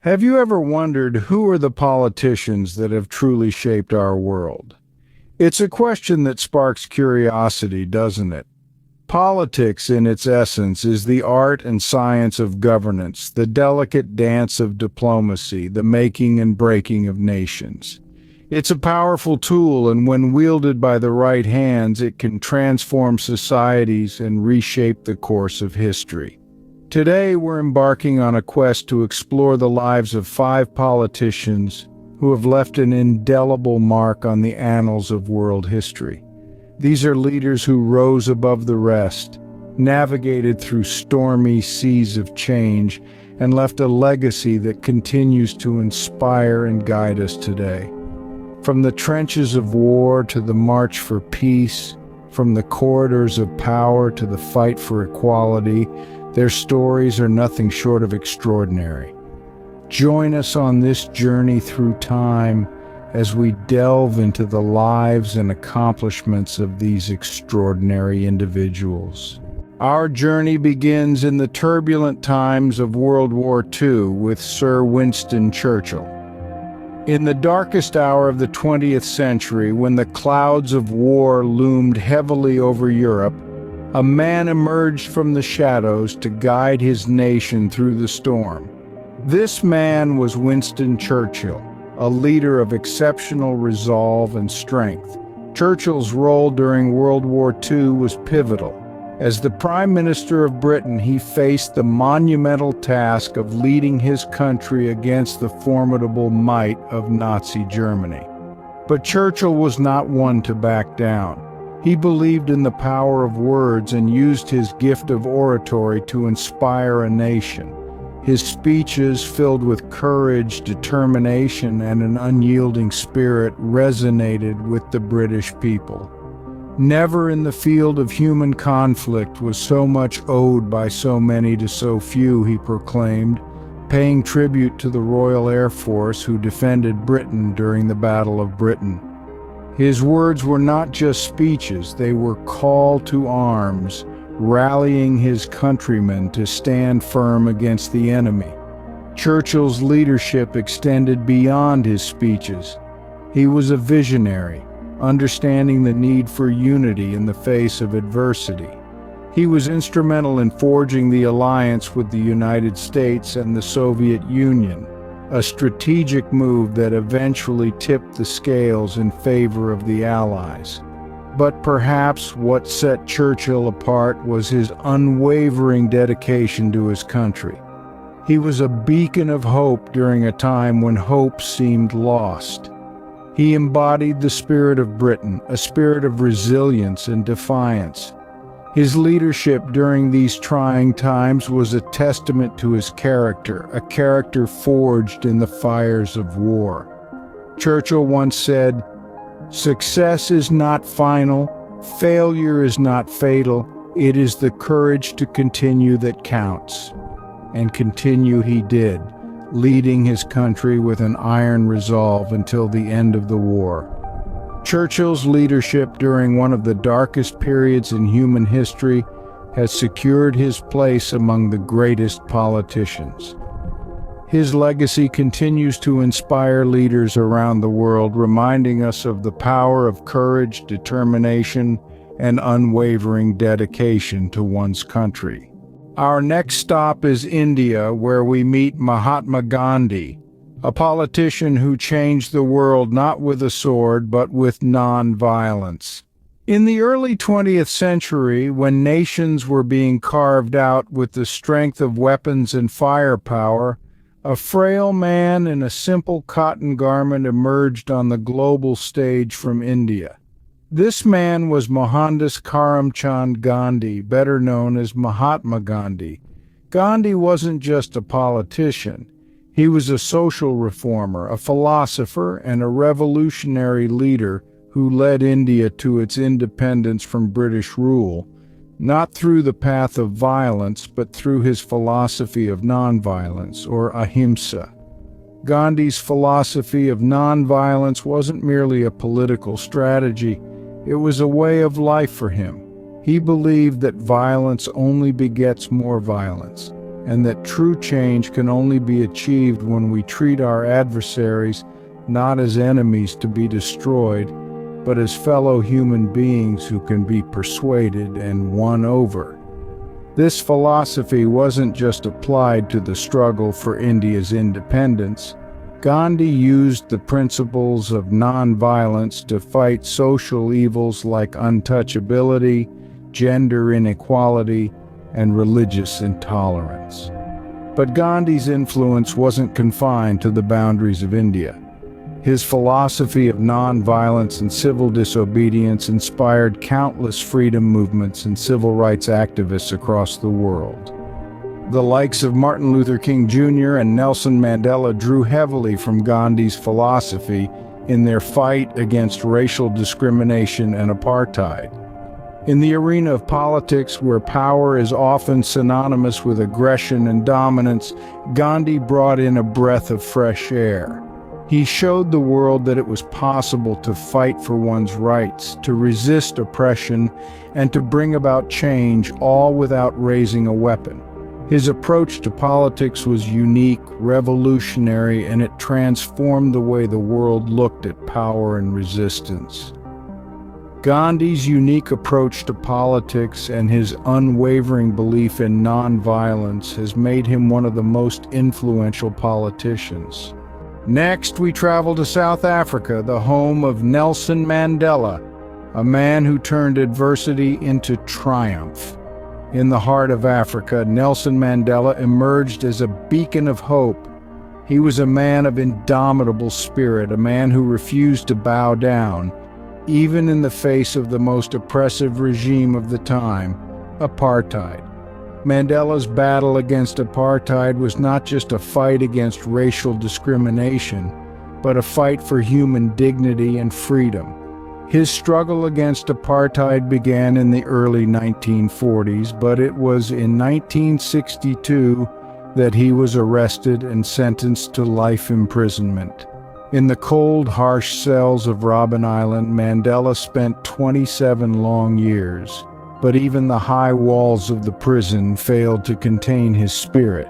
Have you ever wondered who are the politicians that have truly shaped our world? It's a question that sparks curiosity, doesn't it? Politics, in its essence, is the art and science of governance, the delicate dance of diplomacy, the making and breaking of nations. It's a powerful tool, and when wielded by the right hands, it can transform societies and reshape the course of history. Today, we're embarking on a quest to explore the lives of 5 politicians who have left an indelible mark on the annals of world history. These are leaders who rose above the rest, navigated through stormy seas of change, and left a legacy that continues to inspire and guide us today. From the trenches of war to the march for peace, from the corridors of power to the fight for equality, their stories are nothing short of extraordinary. Join us on this journey through time as we delve into the lives and accomplishments of these extraordinary individuals. Our journey begins in the turbulent times of World War II with Sir Winston Churchill. In the darkest hour of the 20th century, when the clouds of war loomed heavily over Europe, a man emerged from the shadows to guide his nation through the storm. This man was Winston Churchill, a leader of exceptional resolve and strength. Churchill's role during World War II was pivotal. As the Prime Minister of Britain, he faced the monumental task of leading his country against the formidable might of Nazi Germany. But Churchill was not one to back down. He believed in the power of words and used his gift of oratory to inspire a nation. His speeches, filled with courage, determination, and an unyielding spirit, resonated with the British people. Never in the field of human conflict was so much owed by so many to so few, he proclaimed, paying tribute to the Royal Air Force who defended Britain during the Battle of Britain. His words were not just speeches, they were call to arms, rallying his countrymen to stand firm against the enemy. Churchill's leadership extended beyond his speeches. He was a visionary, understanding the need for unity in the face of adversity. He was instrumental in forging the alliance with the United States and the Soviet Union, a strategic move that eventually tipped the scales in favor of the Allies. But perhaps what set Churchill apart was his unwavering dedication to his country. He was a beacon of hope during a time when hope seemed lost. He embodied the spirit of Britain, a spirit of resilience and defiance. His leadership during these trying times was a testament to his character, a character forged in the fires of war. Churchill once said, "Success is not final, failure is not fatal, it is the courage to continue that counts." And continue he did, leading his country with an iron resolve until the end of the war. Churchill's leadership during one of the darkest periods in human history has secured his place among the greatest politicians. His legacy continues to inspire leaders around the world, reminding us of the power of courage, determination, and unwavering dedication to one's country. Our next stop is India, where we meet Mahatma Gandhi, a politician who changed the world not with a sword but with non-violence. In the early 20th century, when nations were being carved out with the strength of weapons and firepower, a frail man in a simple cotton garment emerged on the global stage from India. This man was Mohandas Karamchand Gandhi, better known as Mahatma Gandhi. Gandhi wasn't just a politician. He was a social reformer, a philosopher, and a revolutionary leader who led India to its independence from British rule, not through the path of violence, but through his philosophy of nonviolence, or ahimsa. Gandhi's philosophy of nonviolence wasn't merely a political strategy, it was a way of life for him. He believed that violence only begets more violence, and that true change can only be achieved when we treat our adversaries not as enemies to be destroyed, but as fellow human beings who can be persuaded and won over. This philosophy wasn't just applied to the struggle for India's independence. Gandhi used the principles of nonviolence to fight social evils like untouchability, gender inequality, and religious intolerance. But Gandhi's influence wasn't confined to the boundaries of India. His philosophy of nonviolence and civil disobedience inspired countless freedom movements and civil rights activists across the world. The likes of Martin Luther King Jr. and Nelson Mandela drew heavily from Gandhi's philosophy in their fight against racial discrimination and apartheid. In the arena of politics, where power is often synonymous with aggression and dominance, Gandhi brought in a breath of fresh air. He showed the world that it was possible to fight for one's rights, to resist oppression, and to bring about change, all without raising a weapon. His approach to politics was unique, revolutionary, and it transformed the way the world looked at power and resistance. Gandhi's unique approach to politics and his unwavering belief in nonviolence has made him one of the most influential politicians. Next, we travel to South Africa, the home of Nelson Mandela, a man who turned adversity into triumph. In the heart of Africa, Nelson Mandela emerged as a beacon of hope. He was a man of indomitable spirit, a man who refused to bow down, even in the face of the most oppressive regime of the time, apartheid. Mandela's battle against apartheid was not just a fight against racial discrimination, but a fight for human dignity and freedom. His struggle against apartheid began in the early 1940s, but it was in 1962 that he was arrested and sentenced to life imprisonment. In the cold, harsh cells of Robben Island, Mandela spent 27 long years. But even the high walls of the prison failed to contain his spirit.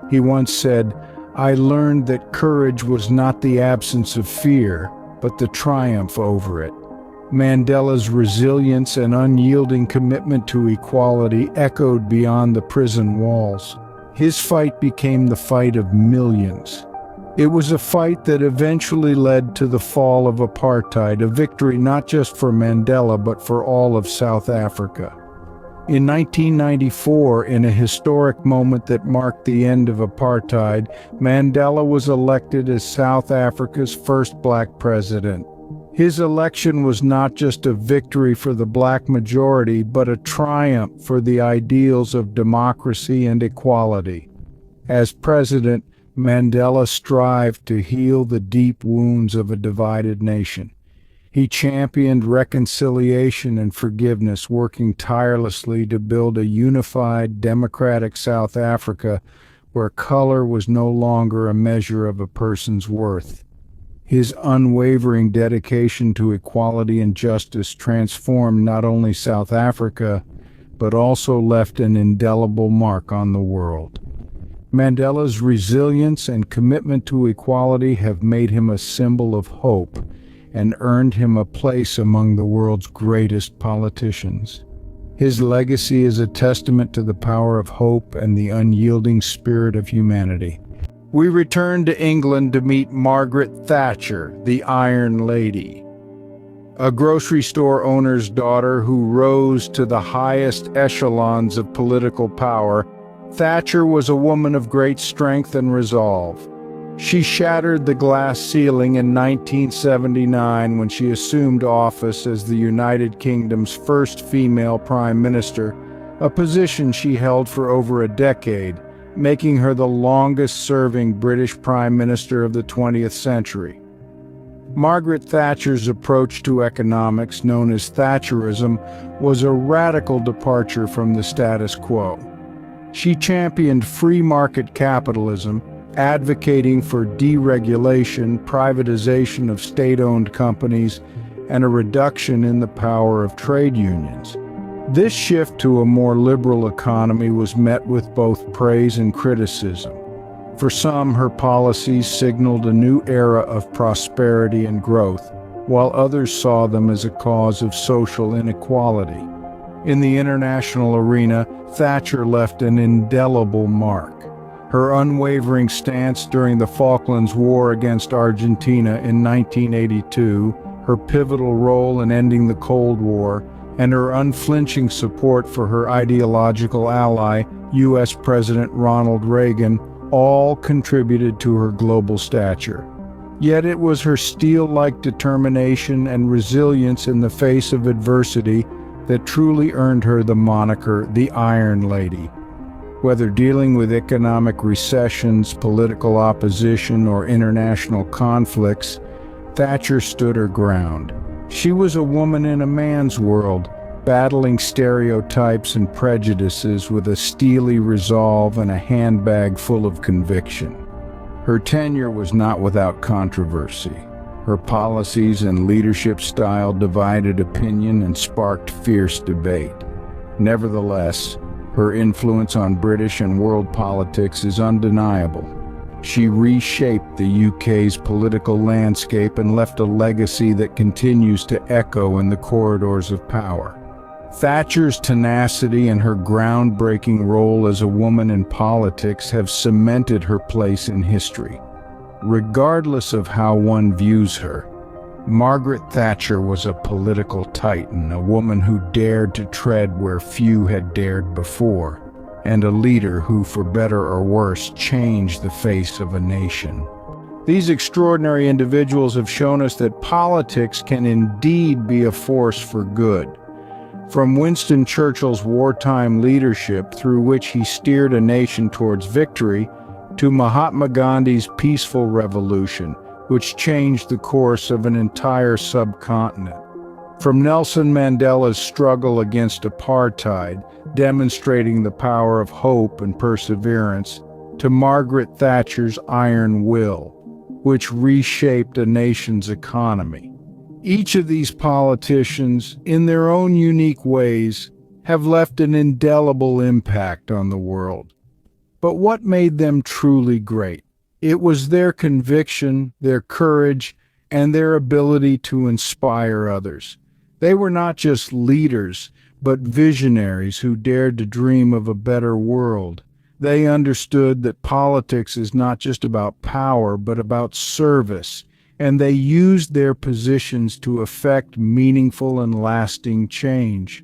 He once said, "I learned that courage was not the absence of fear, but the triumph over it." Mandela's resilience and unyielding commitment to equality echoed beyond the prison walls. His fight became the fight of millions. It was a fight that eventually led to the fall of apartheid, a victory not just for Mandela but for all of South Africa. In 1994, in a historic moment that marked the end of apartheid, Mandela was elected as South Africa's first black president. His election was not just a victory for the black majority, but a triumph for the ideals of democracy and equality. As president, Mandela strived to heal the deep wounds of a divided nation. He championed reconciliation and forgiveness, working tirelessly to build a unified, democratic South Africa where color was no longer a measure of a person's worth. His unwavering dedication to equality and justice transformed not only South Africa, but also left an indelible mark on the world. Mandela's resilience and commitment to equality have made him a symbol of hope and earned him a place among the world's greatest politicians. His legacy is a testament to the power of hope and the unyielding spirit of humanity. We return to England to meet Margaret Thatcher, the Iron Lady, a grocery store owner's daughter who rose to the highest echelons of political power. Thatcher was a woman of great strength and resolve. She shattered the glass ceiling in 1979 when she assumed office as the United Kingdom's first female prime minister, a position she held for over a decade, making her the longest-serving British prime minister of the 20th century. Margaret Thatcher's approach to economics, known as Thatcherism, was a radical departure from the status quo. She championed free market capitalism, advocating for deregulation, privatization of state-owned companies, and a reduction in the power of trade unions. This shift to a more liberal economy was met with both praise and criticism. For some, her policies signaled a new era of prosperity and growth, while others saw them as a cause of social inequality. In the international arena, Thatcher left an indelible mark. Her unwavering stance during the Falklands War against Argentina in 1982, her pivotal role in ending the Cold War, and her unflinching support for her ideological ally, U.S. President Ronald Reagan, all contributed to her global stature. Yet it was her steel-like determination and resilience in the face of adversity that truly earned her the moniker the Iron Lady. Whether dealing with economic recessions, political opposition, or international conflicts, Thatcher stood her ground. She was a woman in a man's world, battling stereotypes and prejudices with a steely resolve and a handbag full of conviction. Her tenure was not without controversy. Her policies and leadership style divided opinion and sparked fierce debate. Nevertheless, her influence on British and world politics is undeniable. She reshaped the UK's political landscape and left a legacy that continues to echo in the corridors of power. Thatcher's tenacity and her groundbreaking role as a woman in politics have cemented her place in history. Regardless of how one views her, Margaret Thatcher was a political titan, a woman who dared to tread where few had dared before, and a leader who, for better or worse, changed the face of a nation. These extraordinary individuals have shown us that politics can indeed be a force for good. From Winston Churchill's wartime leadership, through which he steered a nation towards victory, to Mahatma Gandhi's peaceful revolution, which changed the course of an entire subcontinent. From Nelson Mandela's struggle against apartheid, demonstrating the power of hope and perseverance, to Margaret Thatcher's iron will, which reshaped a nation's economy. Each of these politicians, in their own unique ways, have left an indelible impact on the world. But what made them truly great? It was their conviction, their courage, and their ability to inspire others. They were not just leaders, but visionaries who dared to dream of a better world. They understood that politics is not just about power, but about service, and they used their positions to effect meaningful and lasting change.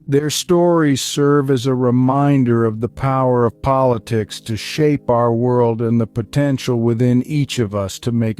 Their stories serve as a reminder of the power of politics to shape our world and the potential within each of us to make a